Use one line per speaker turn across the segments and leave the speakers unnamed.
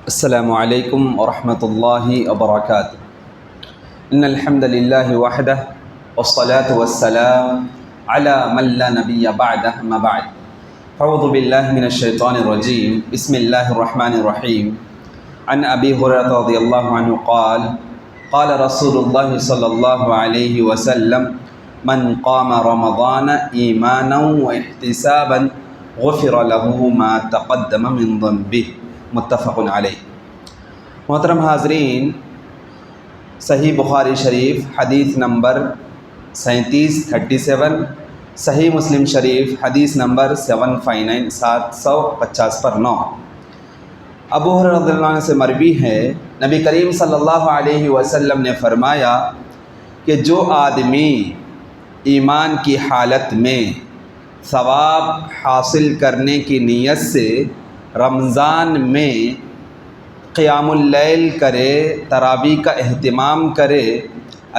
السلام علیکم ورحمۃ اللہ وبرکاتہ۔ ان الحمد للہ وحدہ والصلاة والسلام علی من لا نبی بعدہ اما بعد اعوذ باللہ من الشیطان الرجیم بسم اللہ الرحمن الرحیم عن ابی ہریرہ رضی اللہ عنہ قال قال رسول اللہ صلی اللہ علیہ وسلم من قام رمضان ایمانا واحتسابا غفر له ما تقدم من ذنبہ، متفق علیہ۔ محترم حاضرین، صحیح بخاری شریف حدیث نمبر 3737، صحیح مسلم شریف حدیث نمبر 759 750 پر 9۔ ابو ہریرہ رضی اللہ عنہ سے مروی ہے، نبی کریم صلی اللہ علیہ وسلم نے فرمایا کہ جو آدمی ایمان کی حالت میں ثواب حاصل کرنے کی نیت سے رمضان میں قیام اللیل کرے، تراویح کا اہتمام کرے،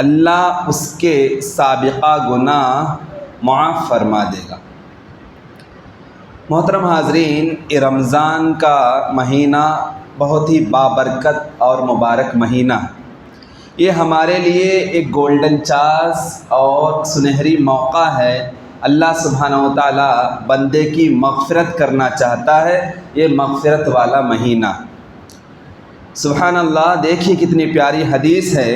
اللہ اس کے سابقہ گناہ معاف فرما دے گا۔ محترم حاضرین، یہ رمضان کا مہینہ بہت ہی بابرکت اور مبارک مہینہ ہے۔ یہ ہمارے لیے ایک گولڈن چانس اور سنہری موقع ہے۔ اللہ سبحانہ و تعالیٰ بندے کی مغفرت کرنا چاہتا ہے، یہ مغفرت والا مہینہ۔ سبحان اللہ، دیکھیے کتنی پیاری حدیث ہے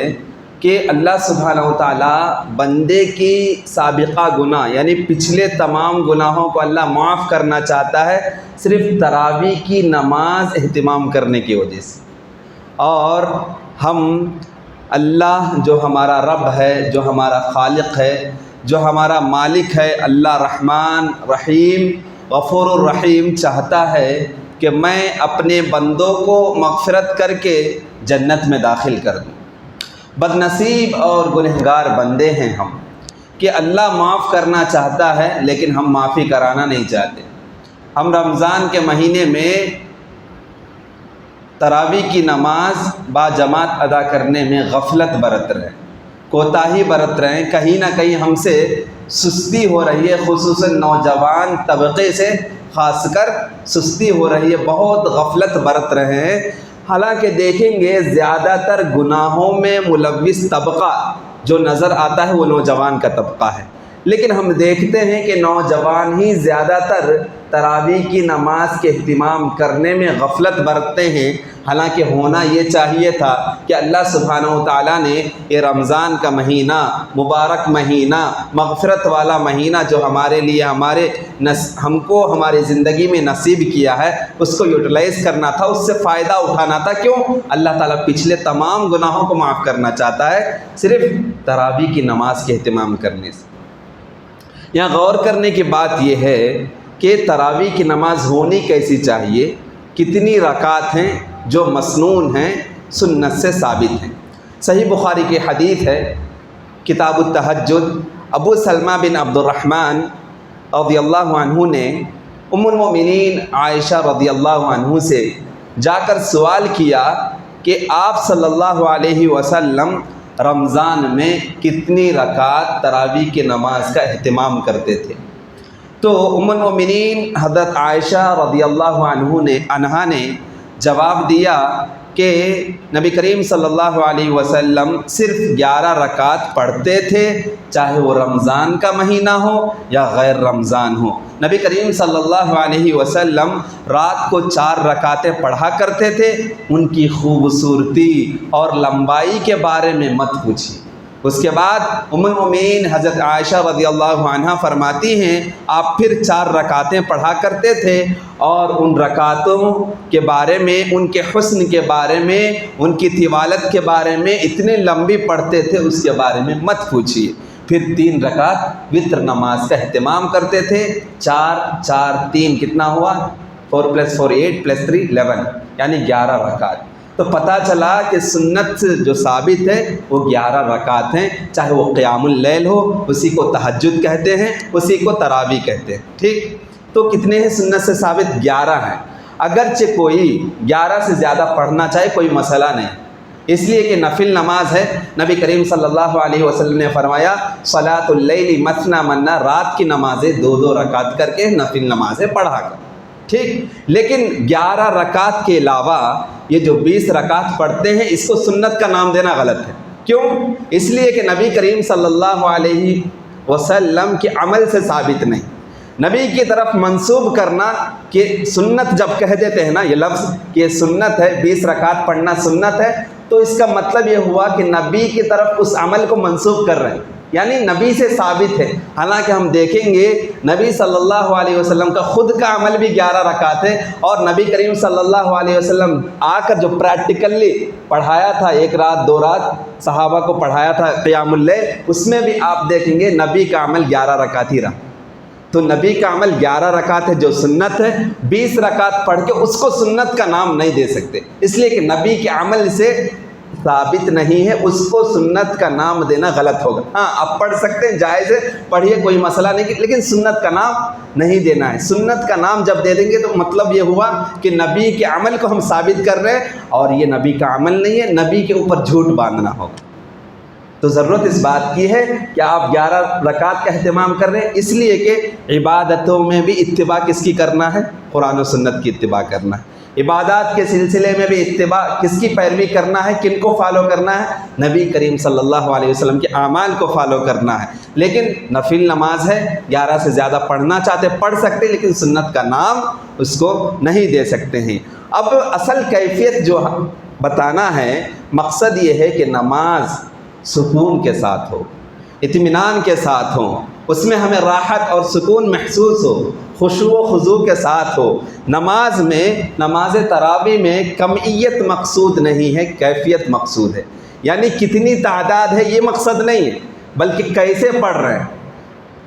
کہ اللہ سبحانہ و تعالیٰ بندے کی سابقہ گناہ یعنی پچھلے تمام گناہوں کو اللہ معاف کرنا چاہتا ہے، صرف تراویح کی نماز اہتمام کرنے کی وجہ سے۔ اور ہم اللہ جو ہمارا رب ہے، جو ہمارا خالق ہے، جو ہمارا مالک ہے، اللہ رحمان رحیم غفور الرحیم چاہتا ہے کہ میں اپنے بندوں کو مغفرت کر کے جنت میں داخل کر دوں۔ بد نصیب اور گنہگار بندے ہیں ہم کہ اللہ معاف کرنا چاہتا ہے لیکن ہم معافی کرانا نہیں چاہتے۔ ہم رمضان کے مہینے میں تراویح کی نماز باجماعت ادا کرنے میں غفلت برت رہے ہیں، کوتاہی برت رہے ہیں، کہیں نہ کہیں ہم سے سستی ہو رہی ہے، خصوصاً نوجوان طبقے سے خاص کر سستی ہو رہی ہے، بہت غفلت برت رہے ہیں۔ حالانکہ دیکھیں گے زیادہ تر گناہوں میں ملوث طبقہ جو نظر آتا ہے وہ نوجوان کا طبقہ ہے، لیکن ہم دیکھتے ہیں کہ نوجوان ہی زیادہ تر تراویح کی نماز کے اہتمام کرنے میں غفلت برتتے ہیں۔ حالانکہ ہونا یہ چاہیے تھا کہ اللہ سبحانہ و تعالیٰ نے یہ رمضان کا مہینہ، مبارک مہینہ، مغفرت والا مہینہ جو ہمارے لیے ہم کو ہماری زندگی میں نصیب کیا ہے، اس کو یوٹیلائز کرنا تھا، اس سے فائدہ اٹھانا تھا۔ کیوں؟ اللہ تعالیٰ پچھلے تمام گناہوں کو معاف کرنا چاہتا ہے، صرف تراویح کی نماز کے اہتمام کرنے سے۔ یہاں غور کرنے کی بات یہ ہے کہ تراویح کی نماز ہونی کیسی چاہیے، کتنی رکعت ہیں جو مسنون ہیں، سنت سے ثابت ہیں۔ صحیح بخاری کی حدیث ہے، کتاب التہجد، ابو سلمہ بن عبد الرحمن رضی اللہ عنہ نے ام المؤمنین عائشہ رضی اللہ عنہ سے جا کر سوال کیا کہ آپ صلی اللہ علیہ وسلم رمضان میں کتنی رکعت تراویح کی نماز کا اہتمام کرتے تھے؟ تو ام المؤمنین حضرت عائشہ رضی اللہ عنہا نے جواب دیا کہ نبی کریم صلی اللہ علیہ وسلم صرف 11 رکعت پڑھتے تھے، چاہے وہ رمضان کا مہینہ ہو یا غیر رمضان ہو۔ نبی کریم صلی اللہ علیہ وسلم رات کو 4 رکعتیں پڑھا کرتے تھے۔ ان کی خوبصورتی اور لمبائی کے بارے میں مت پوچھیے۔ اس کے بعد ام المؤمنین حضرت عائشہ رضی اللہ عنہ فرماتی ہیں آپ پھر 4 رکعتیں پڑھا کرتے تھے، اور ان رکعتوں کے بارے میں، ان کے حسن کے بارے میں، ان کی طوالت کے بارے میں اتنے لمبی پڑھتے تھے، اس کے بارے میں مت پوچھیے۔ پھر 3 رکعت وتر نماز کا اہتمام کرتے تھے۔ 4 4 3 کتنا ہوا؟ 4 + 4 8 + 3 11، یعنی 11 رکعت۔ تو پتہ چلا کہ سنت جو ثابت ہے وہ 11 رکعت ہیں، چاہے وہ قیام اللیل ہو، اسی کو تہجد کہتے ہیں، اسی کو تراویح کہتے ہیں۔ ٹھیک، تو کتنے ہیں سنت سے ثابت؟ 11 ہیں۔ اگرچہ کوئی 11 سے زیادہ پڑھنا چاہے کوئی مسئلہ نہیں، اس لیے کہ نفل نماز ہے۔ نبی کریم صلی اللہ علیہ وسلم نے فرمایا صلاۃ اللیل مثنی مثنی، رات کی نمازیں 2 رکعت کر کے نفل نمازیں پڑھا کر۔ ٹھیک، لیکن 11 رکعت کے علاوہ یہ جو 20 رکعت پڑھتے ہیں اس کو سنت کا نام دینا غلط ہے۔ کیوں؟ اس لیے کہ نبی کریم صلی اللہ علیہ وسلم کے عمل سے ثابت نہیں۔ نبی کی طرف منسوب کرنا کہ سنت جب کہہ دیتے ہیں نا یہ لفظ کہ سنت ہے، 20 رکعت پڑھنا سنت ہے، تو اس کا مطلب یہ ہوا کہ نبی کی طرف اس عمل کو منسوب کر رہے ہیں، یعنی نبی سے ثابت ہے۔ حالانکہ ہم دیکھیں گے نبی صلی اللہ علیہ وسلم کا خود کا عمل بھی 11 رکعت ہے، اور نبی کریم صلی اللہ علیہ وسلم آ کر جو پریکٹیکلی پڑھایا تھا، 1 رات 2 رات صحابہ کو پڑھایا تھا قیام اللیل، اس میں بھی آپ دیکھیں گے نبی کا عمل 11 رکعت ہی رہا۔ تو نبی کا عمل 11 رکعت ہے جو سنت ہے، 20 رکعت پڑھ کے اس کو سنت کا نام نہیں دے سکتے، اس لیے کہ نبی کے عمل سے ثابت نہیں ہے، اس کو سنت کا نام دینا غلط ہوگا۔ ہاں آپ پڑھ سکتے ہیں، جائز ہے، پڑھیے، کوئی مسئلہ نہیں، لیکن سنت کا نام نہیں دینا ہے۔ سنت کا نام جب دے دیں گے تو مطلب یہ ہوا کہ نبی کے عمل کو ہم ثابت کر رہے ہیں، اور یہ نبی کا عمل نہیں ہے، نبی کے اوپر جھوٹ باندھنا ہوگا۔ تو ضرورت اس بات کی ہے کہ آپ 11 رکعت کا اہتمام کر رہے ہیں، اس لیے کہ عبادتوں میں بھی اتباع کس کی کرنا ہے؟ قرآن و سنت کی اتباع کرنا ہے۔ عبادات کے سلسلے میں بھی اتباع کس کی پیروی کرنا ہے؟ کن کو فالو کرنا ہے؟ نبی کریم صلی اللہ علیہ وسلم کے اعمال کو فالو کرنا ہے۔ لیکن نفل نماز ہے، 11 سے زیادہ پڑھنا چاہتے پڑھ سکتے، لیکن سنت کا نام اس کو نہیں دے سکتے ہیں۔ اب اصل کیفیت جو بتانا ہے، مقصد یہ ہے کہ نماز سکون کے ساتھ ہو، اطمینان کے ساتھ ہو، اس میں ہمیں راحت اور سکون محسوس ہو، خشوع و خضوع کے ساتھ ہو۔ نماز میں، نماز تراویح میں کمیت مقصود نہیں ہے، کیفیت مقصود ہے، یعنی کتنی تعداد ہے یہ مقصد نہیں ہے، بلکہ کیسے پڑھ رہے ہیں،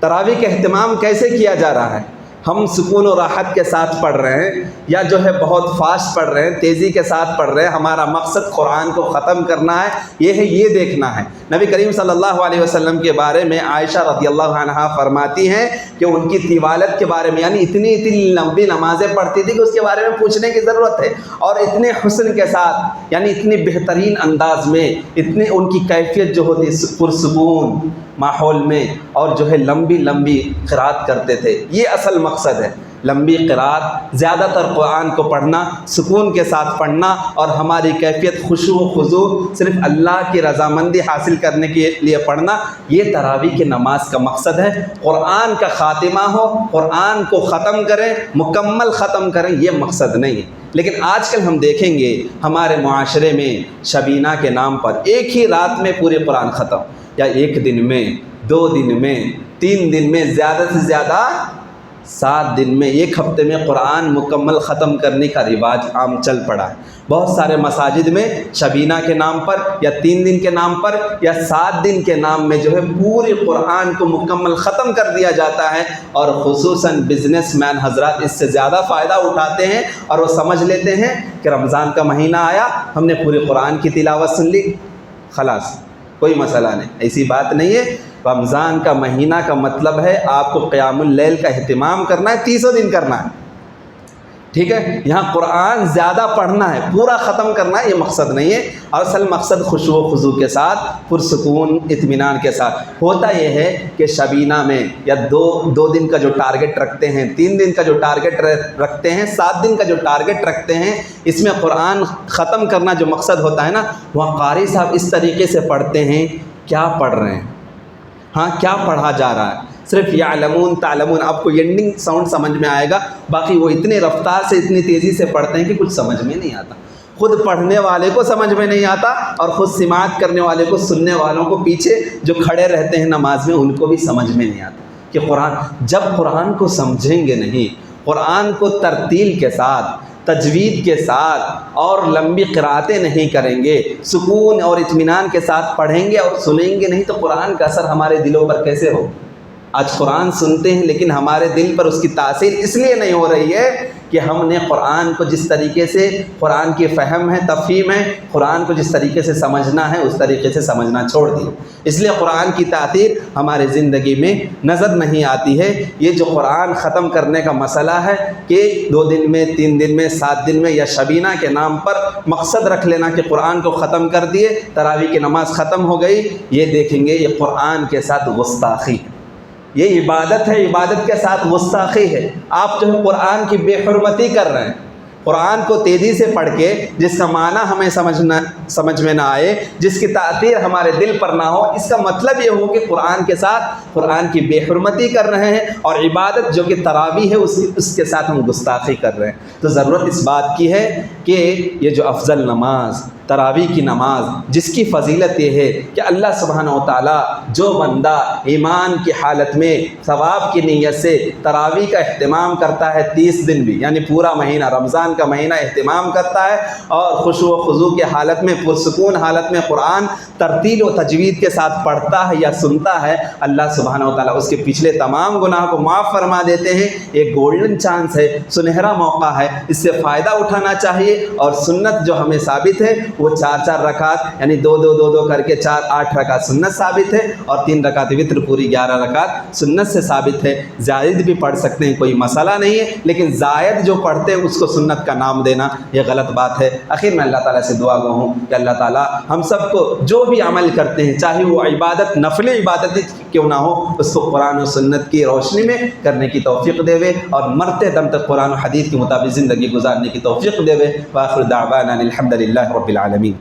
تراویح کا اہتمام کیسے کیا جا رہا ہے۔ ہم سکون و راحت کے ساتھ پڑھ رہے ہیں یا جو ہے بہت فاسٹ پڑھ رہے ہیں، تیزی کے ساتھ پڑھ رہے ہیں، ہمارا مقصد قرآن کو ختم کرنا ہے، یہ دیکھنا ہے۔ نبی کریم صلی اللہ علیہ وسلم کے بارے میں عائشہ رضی اللہ عنہا فرماتی ہیں کہ ان کی طوالت کے بارے میں، یعنی اتنی لمبی نمازیں پڑھتی تھی کہ اس کے بارے میں پوچھنے کی ضرورت ہے، اور اتنے حسن کے ساتھ، یعنی اتنی بہترین انداز میں، اتنی ان کی کیفیت جو ہوتی پرسکون ماحول میں، اور جو ہے لمبی لمبی قرات کرتے تھے۔ یہ اصل مقصد ہے، لمبی قرات، زیادہ تر قرآن کو پڑھنا، سکون کے ساتھ پڑھنا، اور ہماری کیفیت خشوع و خضوع، صرف اللہ کی رضامندی حاصل کرنے کے لیے پڑھنا، یہ تراویح کی نماز کا مقصد ہے۔ قرآن کا خاتمہ ہو، قرآن کو ختم کریں، مکمل ختم کریں، یہ مقصد نہیں ہے۔ لیکن آج کل ہم دیکھیں گے ہمارے معاشرے میں شبینہ کے نام پر ایک ہی رات میں پورے قرآن ختم، یا ایک دن میں، 2 دن میں، 3 دن میں، زیادہ سے زیادہ 7 دن میں، 1 ہفتے میں قرآن مکمل ختم کرنے کا رواج عام چل پڑا ہے۔ بہت سارے مساجد میں شبینہ کے نام پر، یا 3 دن کے نام پر، یا 7 دن کے نام میں جو ہے پورے قرآن کو مکمل ختم کر دیا جاتا ہے، اور خصوصاً بزنس مین حضرات اس سے زیادہ فائدہ اٹھاتے ہیں، اور وہ سمجھ لیتے ہیں کہ رمضان کا مہینہ آیا، ہم نے پورے قرآن کی تلاوت سن لی، خلاص کوئی مسئلہ نہیں۔ ایسی بات نہیں ہے۔ رمضان کا مہینہ کا مطلب ہے آپ کو قیام اللیل کا اہتمام کرنا ہے، 30 دن کرنا ہے، ٹھیک ہے۔ یہاں قرآن زیادہ پڑھنا ہے، پورا ختم کرنا ہے، یہ مقصد نہیں ہے۔ اور اصل مقصد خشوع و خضوع کے ساتھ، پرسکون اطمینان کے ساتھ ہوتا یہ ہے کہ شبینہ میں یا دو دن کا جو ٹارگٹ رکھتے ہیں، 3 دن کا جو ٹارگٹ رکھتے ہیں، 7 دن کا جو ٹارگٹ رکھتے ہیں، اس میں قرآن ختم کرنا جو مقصد ہوتا ہے نا، وہاں قاری صاحب اس طریقے سے پڑھتے ہیں، کیا پڑھ رہے ہیں، ہاں کیا پڑھا جا رہا ہے، صرف یعلمون تعلمون، آپ کو اینڈنگ ساؤنڈ سمجھ میں آئے گا، باقی وہ اتنے رفتار سے، اتنی تیزی سے پڑھتے ہیں کہ کچھ سمجھ میں نہیں آتا، خود پڑھنے والے کو سمجھ میں نہیں آتا، اور خود سماعت کرنے والے کو، سننے والوں کو، پیچھے جو کھڑے رہتے ہیں نماز میں، ان کو بھی سمجھ میں نہیں آتا کہ جب قرآن کو سمجھیں گے نہیں، قرآن کو ترتیل کے ساتھ، تجوید کے ساتھ اور لمبی قراتیں نہیں کریں گے، سکون اور اطمینان کے ساتھ پڑھیں گے اور سنیں گے نہیں، تو قرآن کا اثر ہمارے دلوں پر کیسے ہو؟ آج قرآن سنتے ہیں لیکن ہمارے دل پر اس کی تاثیر اس لیے نہیں ہو رہی ہے کہ ہم نے قرآن کو جس طریقے سے، قرآن کی فہم ہے، تفہیم ہے، قرآن کو جس طریقے سے سمجھنا ہے اس طریقے سے سمجھنا چھوڑ دیا، اس لیے قرآن کی تاثیر ہمارے زندگی میں نظر نہیں آتی ہے۔ یہ جو قرآن ختم کرنے کا مسئلہ ہے کہ 2 دن میں، 3 دن میں، 7 دن میں، یا شبینہ کے نام پر مقصد رکھ لینا کہ قرآن کو ختم کر دیے، تراویح کی نماز ختم ہو گئی، یہ دیکھیں گے یہ قرآن کے ساتھ گستاخی ہے، یہ عبادت ہے، عبادت کے ساتھ گستاخی ہے۔ آپ جو ہے قرآن کی بے حرمتی کر رہے ہیں، قرآن کو تیزی سے پڑھ کے جس کا معنی ہمیں سمجھ میں نہ آئے، جس کی تاثیر ہمارے دل پر نہ ہو، اس کا مطلب یہ ہو کہ قرآن کے ساتھ قرآن کی بے حرمتی کر رہے ہیں، اور عبادت جو کہ تراویح ہے اس کے ساتھ ہم گستاخی کر رہے ہیں۔ تو ضرورت اس بات کی ہے کہ یہ جو افضل نماز تراویح کی نماز، جس کی فضیلت یہ ہے کہ اللہ سبحانہ و تعالیٰ جو بندہ ایمان کی حالت میں ثواب کی نیت سے تراویح کا اہتمام کرتا ہے 30 دن بھی، یعنی پورا مہینہ رمضان کا مہینہ اہتمام کرتا ہے، اور خشوع و خضوع کی حالت میں پرسکون حالت میں قرآن ترتیل و تجوید کے ساتھ پڑھتا ہے یا سنتا ہے، اللہ سبحانہ و تعالیٰ اس کے پچھلے تمام گناہ کو معاف فرما دیتے ہیں۔ ایک گولڈن چانس ہے، سنہرا موقع ہے، اس سے فائدہ اٹھانا چاہیے۔ اور سنت جو ہمیں ثابت ہے وہ 4 رکعت، یعنی 2 کر کے 8 رکعت سنت ثابت ہے، اور 3 رکعت وتر پوری 11 رکعت سنت سے ثابت ہے۔ زائد بھی پڑھ سکتے ہیں، کوئی مسئلہ نہیں ہے، لیکن زائد جو پڑھتے ہیں اس کو سنت کا نام دینا یہ غلط بات ہے۔ آخر میں اللہ تعالیٰ سے دعا گو ہوں کہ اللہ تعالیٰ ہم سب کو جو بھی عمل کرتے ہیں، چاہے وہ عبادت نفل عبادت کیوں نہ ہو، اس کو قرآن و سنت کی روشنی میں کرنے کی توفیق دے، اور مرتے دم تک قرآن و حدیث کے مطابق زندگی گزارنے کی توفیق دے۔ وآخر دعوانا الحمد للہ رب العالمین۔